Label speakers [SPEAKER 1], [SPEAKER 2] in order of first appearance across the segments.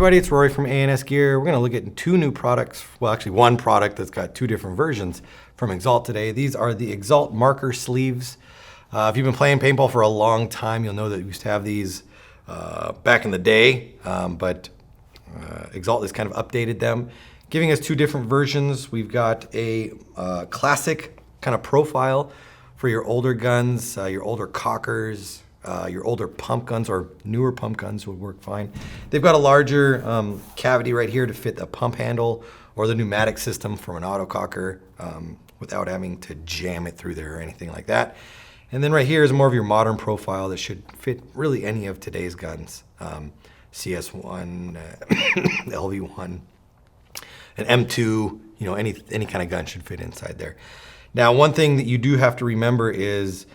[SPEAKER 1] everybody, it's Rory from A&S Gear. We're going to look at two new products, well actually one product that's got two different versions from Exalt today. These are the Exalt marker sleeves. If you've been playing paintball for a long time, you'll know that we used to have these back in the day, but Exalt has kind of updated them, giving us two different versions. We've got a classic kind of profile for your older guns, your older cockers, your older pump guns or newer pump guns would work fine. They've got a larger cavity right here to fit the pump handle or the pneumatic system from an auto cocker without having to jam it through there or anything like that. And then right here is more of your modern profile that should fit really any of today's guns. CS1, LV1, an M2, you know, any kind of gun should fit inside there. Now, one thing that you do have to remember is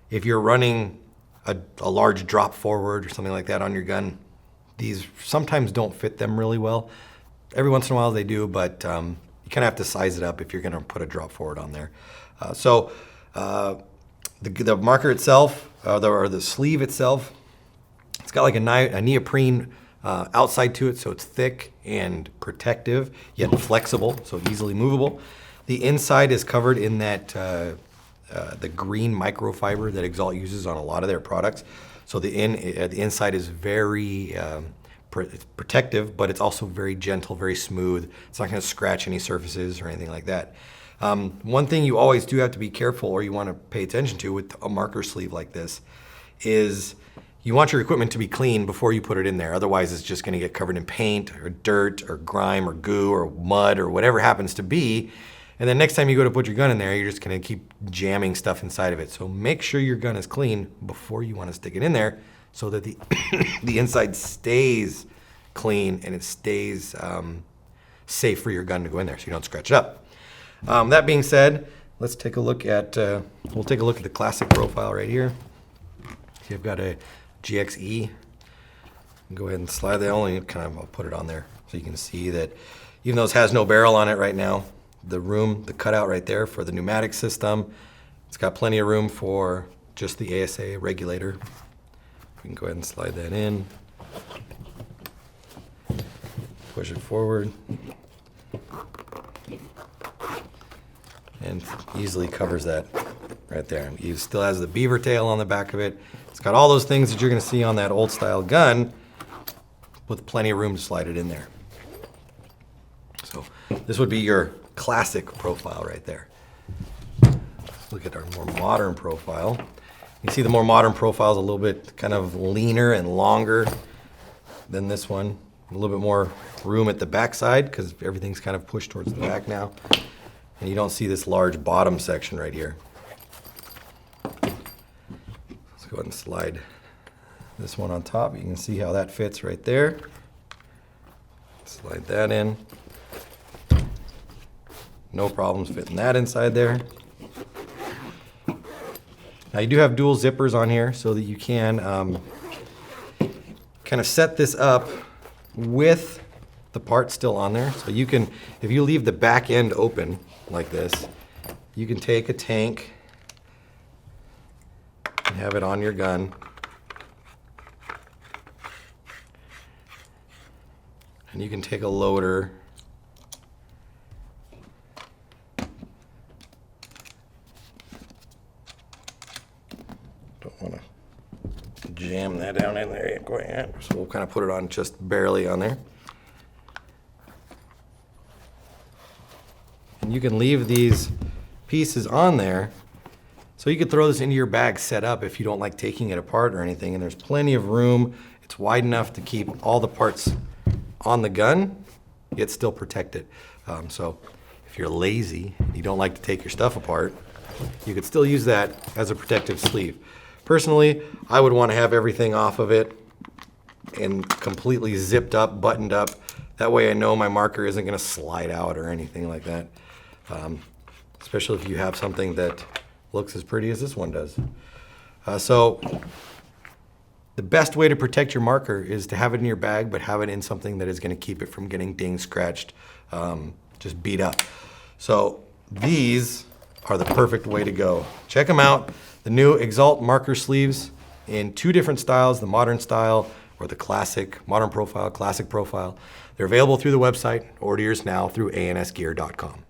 [SPEAKER 1] if you're running a large drop forward or something like that on your gun, these sometimes don't fit them really well. Every once in a while they do, but you kind of have to size it up if you're going to put a drop forward on there. The marker itself, or the sleeve itself, it's got like a neoprene outside to it, so it's thick and protective, yet flexible, so easily movable. The inside is covered in that the green microfiber that Exalt uses on a lot of their products. So the inside is very protective, but it's also very gentle, very smooth. It's not going to scratch any surfaces or anything like that. One thing you always do have to be careful, or you want to pay attention to with a marker sleeve like this, is you want your equipment to be clean before you put it in there. Otherwise, it's just going to get covered in paint or dirt or grime or goo or mud or whatever happens to be. And then next time you go to put your gun in there, you're just going to keep jamming stuff inside of it. So make sure your gun is clean before you want to stick it in there so that the, the inside stays clean and it stays safe for your gun to go in there so you don't scratch it up. That being said, let's take a look at, we'll take a look at the classic profile right here. See, I've got a GXE. Go ahead and slide that on, and kind of, I'll put it on there so you can see that even though this has no barrel on it right now, the cutout right there for the pneumatic system, it's got plenty of room for just the ASA regulator. We can go ahead and slide that in. Push it forward. And easily covers that right there. It still has the beaver tail on the back of it. It's got all those things that you're going to see on that old style gun with plenty of room to slide it in there. So this would be your classic profile right there. Let's look at our more modern profile. You see the more modern profile is a little bit kind of leaner and longer than this one. A little bit more room at the back side because everything's kind of pushed towards the back now. And you don't see this large bottom section right here. Let's go ahead and slide this one on top. You can see how that fits right there. Slide that in. No problems fitting that inside there. Now you do have dual zippers on here so that you can kind of set this up with the part still on there. So you can, if you leave the back end open like this, you can take a tank and have it on your gun. And you can take a loader don't want to jam that down in there quite yet. So we'll kind of put it on just barely on there. And you can leave these pieces on there so you could throw this into your bag set up if you don't like taking it apart or anything. And there's plenty of room. It's wide enough to keep all the parts on the gun, yet still protected. So if you're lazy, you don't like to take your stuff apart, you could still use that as a protective sleeve. Personally, I would want to have everything off of it and completely zipped up, buttoned up. That way I know my marker isn't going to slide out or anything like that. Especially if you have something that looks as pretty as this one does. So the best way to protect your marker is to have it in your bag, but have it in something that is going to keep it from getting dinged, scratched, just beat up. So these are the perfect way to go. Check them out. The new Exalt marker sleeves in two different styles, the modern style or the classic, modern profile, classic profile. They're available through the website. Order yours now through ansgear.com.